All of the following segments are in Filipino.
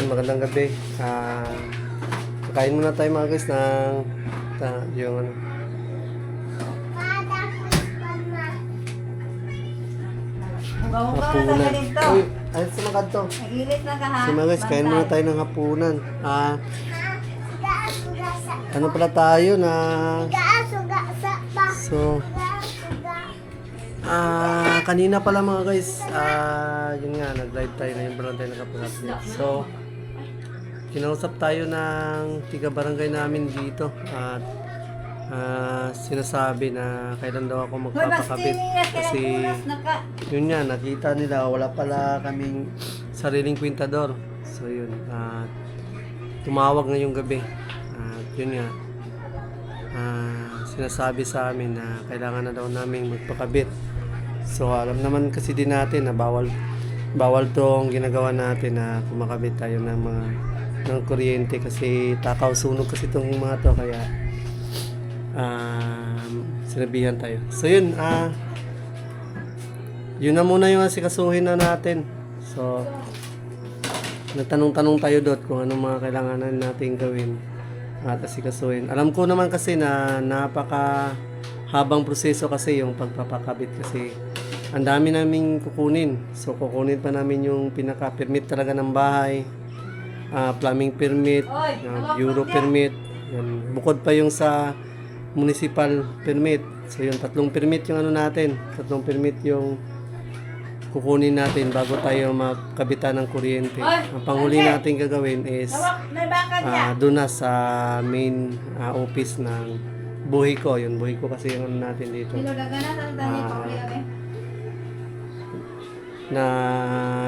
magandang gabi. Kakain muna tayo mga guys ng yung ano. Hugaw-hugaw na tayo ganito. Uy, ayos sa mga kanto. Nagilit na ka ha. So mga guys, kain muna tayo ng hapunan. Ano pala tayo na... So, kanina pala mga guys, yun nga, nag-live tayo na yung barangay nakapalatid. So, kinausap tayo ng tiga-barangay namin dito at sinasabi na kailan daw ako magpapakabit kasi yun nga, nakita nila wala pala kaming sariling kwintador. So yun, tumawag ngayong gabi at yun nga, sinasabi sa amin na kailangan na daw namin magpakabit. So alam naman kasi din natin na bawal tong ginagawa natin na kumakabit tayo ng kuryente kasi takaw sunog kasi itong mga to, kaya sinabihan tayo. So yun, yun na muna yung asikasuhin na natin. So nagtanong-tanong tayo doon kung anong mga kailangan natin gawin at asikasuhin. Alam ko naman kasi na napaka habang proseso kasi yung pagpapakabit kasi ang dami naming kukunin. So kukunin pa namin yung pinaka-permit talaga ng bahay, plumbing permit, bureau permit, yan. Bukod pa yung sa municipal permit. So yung 3 permit yung ano natin, 3 permit yung kukunin natin bago tayo magkabitan ng kuryente. Ang panghuli natin gagawin is doon na sa main office ng buhay ko. Yung buhay ko kasi yung ano natin dito, na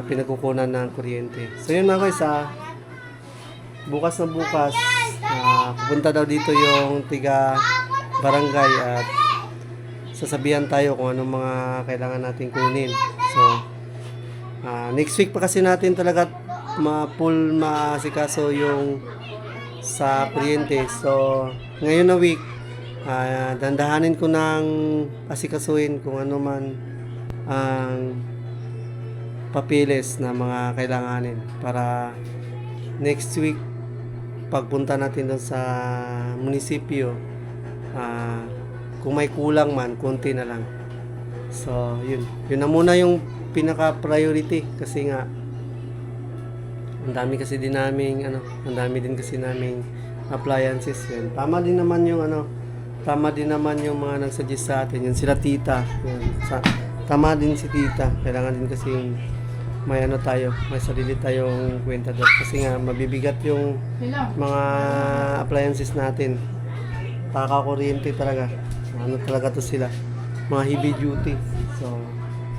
pinagkukunan ng kuryente. So yun mga guys, bukas na bukas pupunta daw dito yung tiga barangay at sasabihan tayo kung anong mga kailangan natin kunin. So next week pa kasi natin talaga full maasikaso yung sa kuryente. So ngayon na week, dandahanin ko ng asikasuhin kung ano man ang papilis na mga kailanganin para next week pagpunta natin doon sa munisipyo, kung may kulang man, konti na lang. So yun na muna yung pinaka-priority kasi nga ang dami din kasi naming appliances yun. Tama din naman yung mga nagsuggest sa atin, yun sila tita, yun. Tama din si tita, kailangan din kasi may sarili tayong kwenta doon kasi nga mabibigat yung mga appliances natin. Kuryente talaga. Talaga to sila. Mga heavy duty. So,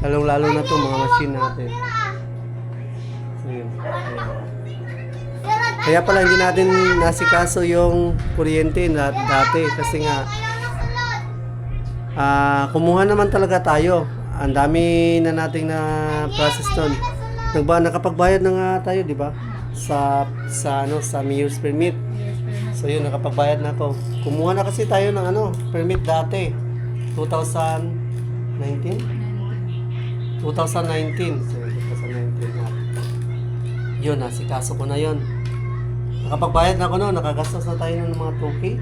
lalong-lalo na to mga machine natin. So, yun. Kaya pala hindi natin nasikaso yung kuryente dati kasi nga kumuha naman talaga tayo. Ang dami na nating na process doon. Nakapagbayad na nga tayo, di ba? Sa mayor's permit. So yun, nakapagbayad na ako. Kumuha na kasi tayo ng permit dati. 2019. So 2019 na. Yun, nasikaso ko na yun. Nakapagbayad na ako noon, nakagastos na tayo ng mga 2K.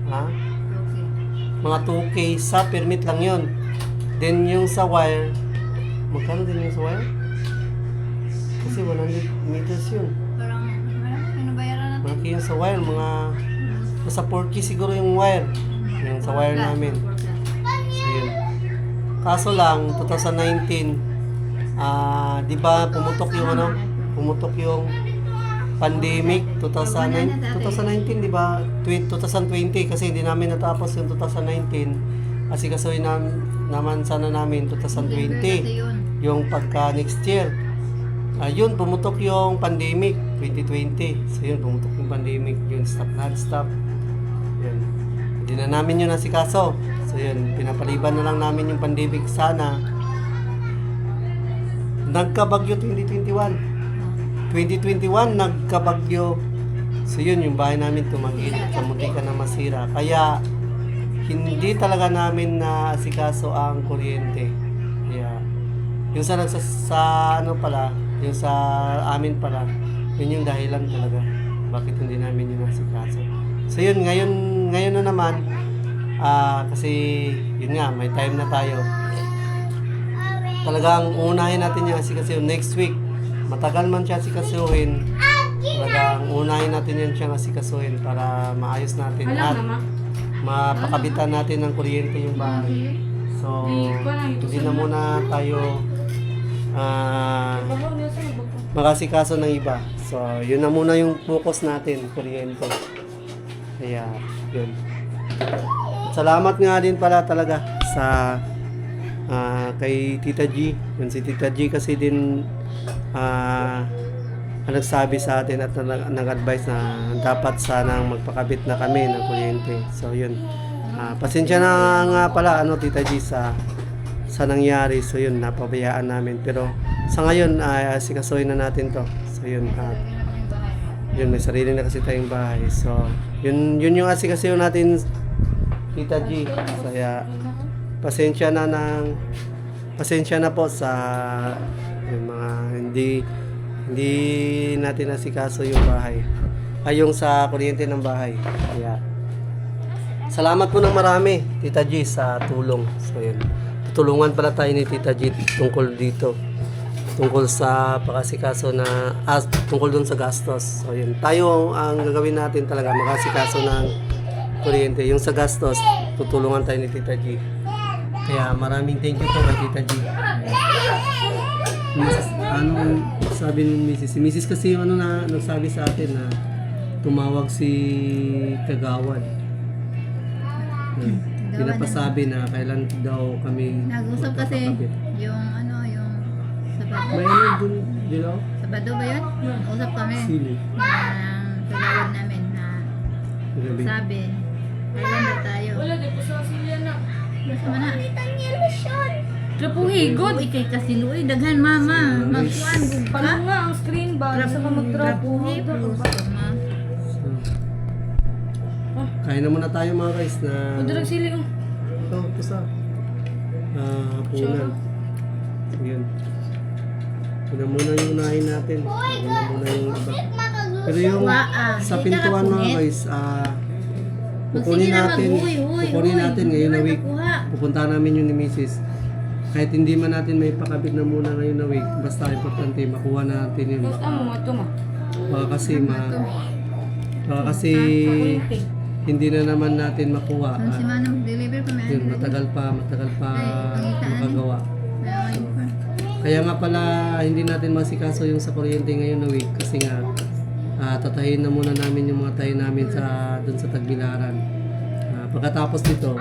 Ha? Mga 2K sa permit lang yun. Then yung sa wire, magkano din yung sa wire? Kasi 100 meters yun. Parang, pinabayaran natin. Malaki yung sa wire, nasa 4K siguro yung wire. Yung sa wire namin. So yun. Kaso lang, 2019, di ba pumutok yung pandemic, 2019, di ba? 2020 kasi hindi namin natapos yung 2019. Kasi kasuhin naman sana namin 2020, yung pagka next year. Yun, pumutok yung pandemic, 2020. So yun, pumutok yung pandemic, yun, non-stop. Yun. Hindi na namin yun nasikaso. So yun, pinapaliban na lang namin yung pandemic sana. Nagkabagyo 2021 nagkabagyo. So yun, yung bahay namin tumagil, kamunti ka na masira. Kaya hindi talaga namin na asikaso ang kuryente. Yeah. Yung sa yung sa amin pala, yun yung dahilan talaga. Bakit hindi namin yung nasikaso. So yun, ngayon na naman, kasi yun nga, may time na tayo. Talagang unahin natin yung asikasuhin next week. Matagal man siya asikasuhin, talagang unahin natin yan siyang asikasuhin para maayos natin at mapakabitan natin ng kuryente yung bahay. So, hindi na muna tayo makasikaso ng iba. So, yun na muna yung focus natin, kuryente. Kaya, yun. Salamat nga din pala talaga sa kay Tita G. Yun, si Tita G kasi din ang nagsabi sa atin at nag-advise na dapat sanang magpakabit na kami ng kuryente. So, yun. Pasensya na nga pala, Tita G, sa nangyari. So, yun, napabayaan namin. Pero, sa ngayon, sikasuhin na natin to. So, yun. Yun, may sarili na kasi tayong bahay. So, yun yung asikasuhin natin, Tita G. Kaya, pasensya na po sa yung mga hindi natin nasikaso yung bahay. Yung sa kuryente ng bahay. Kaya, salamat po ng marami, Tita G, sa tulong. So, yun. Tutulungan pala tayo ni Tita G tungkol dito. Tungkol sa pakasikaso tungkol dun sa gastos. So, yun. Tayo ang gagawin natin talaga, makasikaso ng kuryente. Yung sa gastos, tutulungan tayo ni Tita G. Kaya maraming thank you po kay Tita G. Ano sabi ni Mrs. Si Mrs. kasi yung nagsabi sa atin na tumawag si Kagawad. Pinapasabi na kailan daw kami Nag-usap kasi magpapakabit. yung Sabado. May ano dun, Dilaw? Sabado ba yun? Usap kami. Sili. Ng kagawad namin na Gabi. sabi, kailan ba tayo? Wala, di po sa silya na. Basta man na. Trapuhigot. Ikay kasi luoy, daghan mama. Magkuhan kung ka. Paano nga ang screen ba? Sa ka Trapuhi, magtrapuhi. ma. So, kain na muna tayo mga guys na Punta lang sili ko. ito sa hapunan. So, yun. Yun na muna yung unahin natin. Yun na muna yung iba. Pero yung sa pintuan mga guys, kukunin natin ngayon na week. Pupunta namin yung ni Mrs. Kahit hindi man natin may pakabit na muna ngayon na week, basta importante makuha natin yun. Basta mo, ito ma. Baka kasi hindi na naman natin makuha. Ang si Manang mag-deliver pa may Yun, matagal pa makagawa. Kaya nga pala hindi natin masikaso yung sa kuryente ngayon na week kasi nga tatahin na muna namin yung mga tayo namin dun sa Tagbilaran. Pagkatapos nito,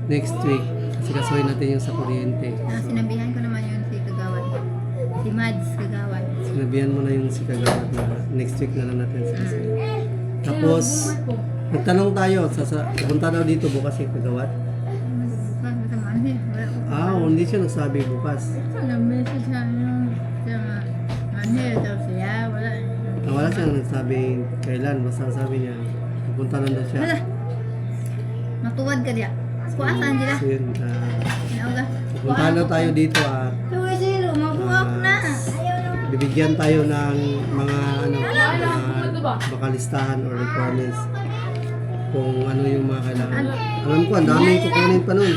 next week, sikasuhin natin yung sa kuryente. Sinabihan ko naman yun si Kagawad. Si Mads Kagawad. Sinabihan mo na yung si Kagawad na next week na lang natin sikasuhin. Tapos, nagtanong tayo, pupunta daw dito bukas yung Kagawad. Hindi siya nagsabi bukas. Nag-message sa Manhil daw siya. Wala siyang nagsabi kailan, basta sabi niya, pupunta lang daw siya. Wala. Matuwad ka diya. Kuwasan sila. So yun, Nauga. pupunta lang tayo dito Tuwi sila. Mabuhak na. bibigyan tayo ng mga bakalistahan or requirements kung ano yung mga kailangan. Alam ko, ang daming kukunin pa nun.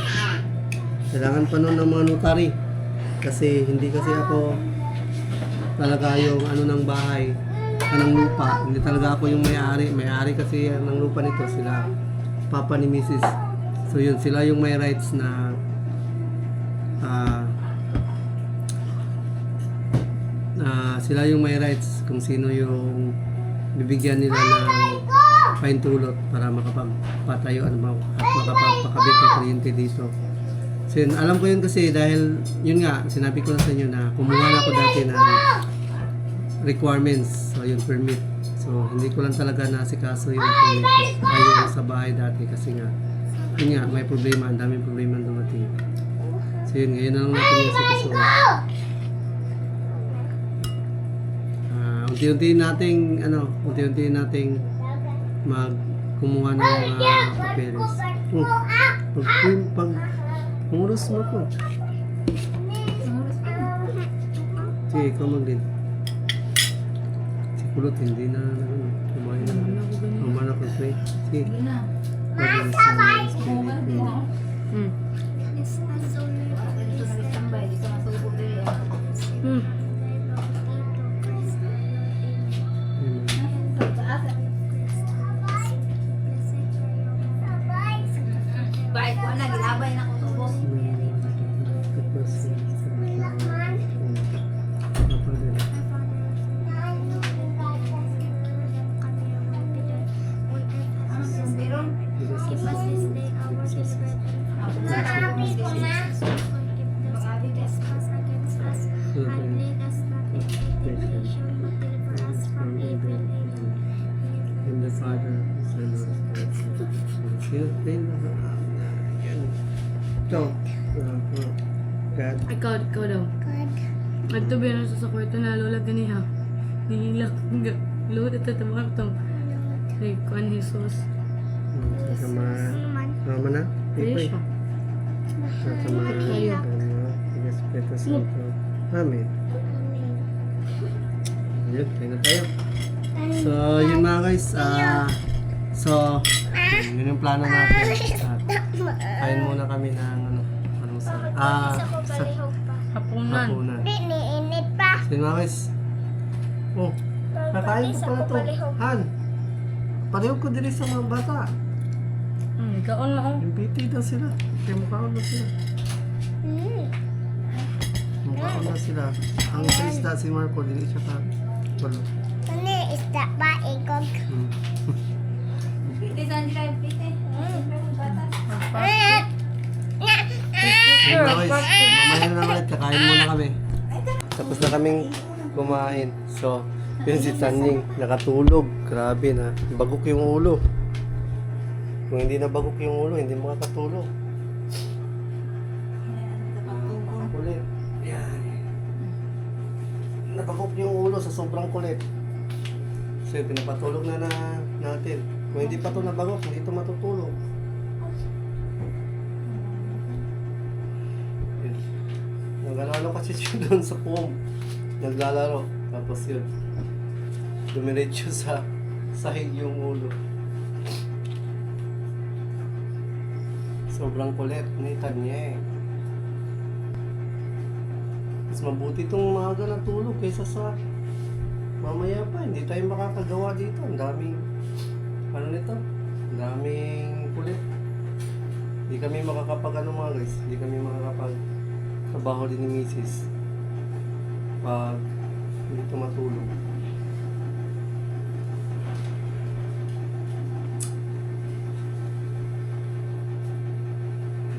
Kailangan pa nun ng mga notary. Kasi hindi kasi ako talaga yung ng bahay, ng lupa. Hindi talaga ako yung may-ari. May-ari kasi ng lupa nito, sila papa ni Mrs. So yun, sila yung may rights na sila yung may rights kung sino yung bibigyan nila ng paintulot para makapagpatayo at makapagpakabit ng kuryente dito. So yun, alam ko yun kasi dahil yun nga, sinabi ko na sa inyo na kumuha na ako dati ng requirements, so yung permit. So hindi ko lang talaga nasikaso yung permit ayun sa bahay dati kasi nga yun nga, may problema, ang daming problema dumating. So yun, ngayon na lang natin yung sikaso. Unti-unti nating kumuha ng mga papeles. Pag umuros mo ko. Sige, ikaw mag-lead. Kulot, hindi na kumain na. Mama na ko, Trey. Sige. Sige na. Pwede sa spirit mo. Hmm. Dito nagtambay. Dito masuko din. Hmm. Bye ko na. Gilabay na ko tubo. Meron. And the Father, Son, and Spirit. Ito. God. Ikaw daw. Nagtabi na sa kwarto na lola ganiha. Nihilak. Lola tatabang ito. Kay Kuan Jesus. Sama. Mama na? Kaya siya. Sama. Kayo. Espiritu Santo. Amen. Yun, kain na tayo. So, yun mga guys. Yun yung plano natin. Kain muna kami ng anong sa Hapunan. hapunan. Init pa. So, yun mga guys. Oh, kakain ko pala to. Han, palihog ko din sa mga bata. Kaon na ako. Yung PT daw sila. Kaya mukhaon na sila. Mukhaon na sila. Ang sa isda si Marco, dili siya pa. Walo. Ano isda ba? Ikog. Pite saan sila yung pite? Yun na guys, mamaya na ulit, kakain muna kami. Tapos na kaming kumain. So, yun si Tanying, nakatulog. Grabe na, bagok yung ulo. Kung hindi na bagok yung ulo, hindi makakatulog. Kulit. Yan. Nabagok yung ulo sa sobrang kulit. So, yun, pinapatulog na natin. Kung hindi pa ito nabagok, hindi ito matutulog. Yun. Naglalaro kasi siya doon sa foam. Naglalaro. Tapos yun. Dumiretso sa sahig yung ulo. Sobrang kulit. Nitan niya eh. Mas mabuti itong maaga na tulog kaysa sa mamaya pa. Hindi tayo makakagawa dito. Ang daming ano nito? Ang daming kulit. Hindi kami makakapag mga guys. Hindi kami makakapag trabaho din ni Mrs. Pag hindi ito matulog.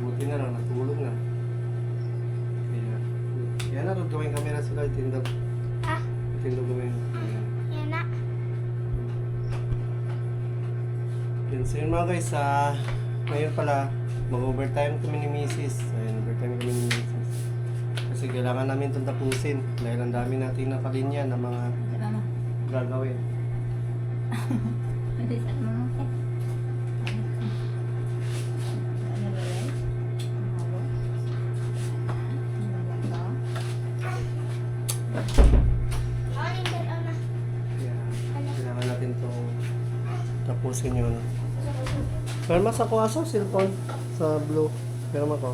Buti na lang, natulog na. Kaya na rin gawin kamera sila, itindog. Ah, Itindog gawin. yan na. Yun, so yun mga guys, ngayon pala, mag-overtime kami ni Mrs. Ayun, overtime kami ni Mrs. Kasi kailangan namin itong tapusin dahil ang dami nating nakalinya na mga Ano? gagawin. Pwede sa ano? Kaya kailangan natin itong tapusin yun. Pero mas ako aso, cellphone sa blue. Pero ako.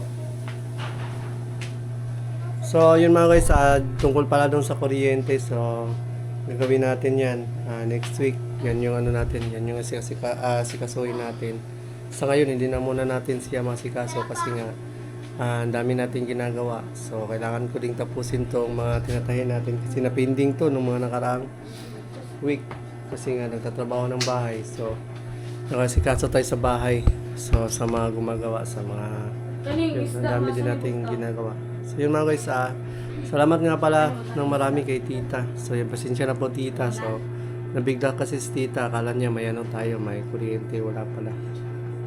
So, yun mga guys, tungkol pala dun sa kuryente. So, gagawin natin yan next week. Yan yung ano natin, yan yung sikasuhin natin. Sa ngayon, hindi na muna natin siya masikaso kasi nga ang dami natin ginagawa. So, kailangan ko ding tapusin tong mga tinatahin natin kasi napinding to nung mga nakaraang week. Kasi nga, nagtatrabaho ng bahay. So, nakasikaso tayo sa bahay. So, sa mga gumagawa, sa mga Kaning yun, isda. ang dami din nating ginagawa. So yun mga guys, salamat nga pala ng marami kay tita. So yun, pasensya na po tita. So nabigla kasi si tita, akala niya may ano tayo, may kuryente, wala pala.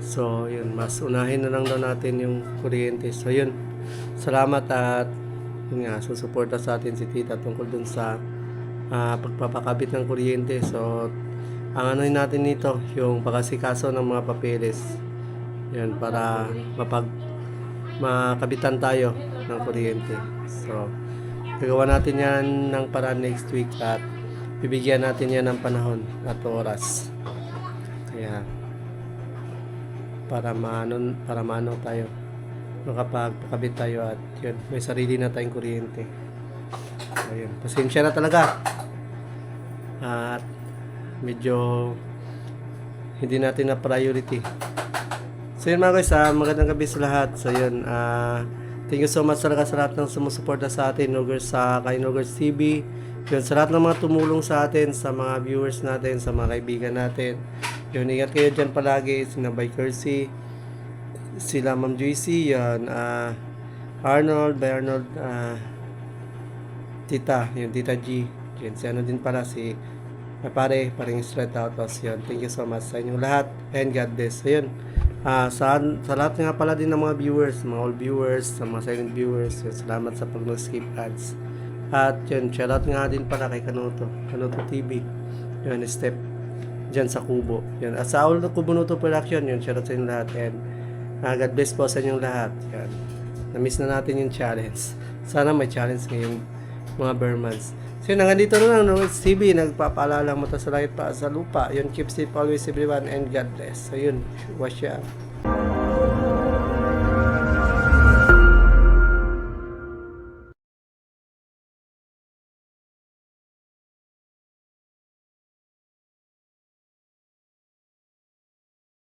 So yun, mas unahin na lang daw natin yung kuryente. So yun, salamat at yun nga, susuporta sa atin si tita tungkol dun sa pagpapakabit ng kuryente. So ang ano natin nito, yung pagkasikaso ng mga papeles. Yan, para makabitan tayo ng kuryente. So, gagawa natin yan ng para next week at bibigyan natin yan ng panahon at oras. Kaya, para maano tayo, makapagpakabit tayo at yun, may sarili na tayong kuryente. Ayun, pasensya na talaga. At medyo hindi natin na priority. So yun mga guys, magandang gabi sa lahat. So yun, thank you so much talaga sa lahat ng sumusuporta sa atin, Nogers, sa kay Nogers TV. Yun, sa lahat ng mga tumulong sa atin, sa mga viewers natin, sa mga kaibigan natin. Yun, ingat kayo dyan palagi. Sina by Kersey, sila Ma'am Joycey, yun, Arnold, Tita, yun, Tita G. Yun, si ano din pala, si paring straight out. Yun, thank you so much sa inyong lahat, and God bless. So yun, sa lahat nga pala din ng mga viewers, mga all viewers, sa mga silent viewers, yun, salamat sa pag-skip ads. At yun, shoutout nga din pala kay Kanuto TV, yun, step dyan sa Kubo, yun, at sa all Kubunuto Production, yun, shoutout sa inyong lahat, and God bless po sa inyong lahat. Yan, na-miss na natin yung challenge, sana may challenge ngayong mga Burmans. So yun, hanggang dito na lang, Nogers TV, nagpapaalala mo sa langit pa sa lupa. Yun, keep safe always everyone, and God bless. So yun, wash out.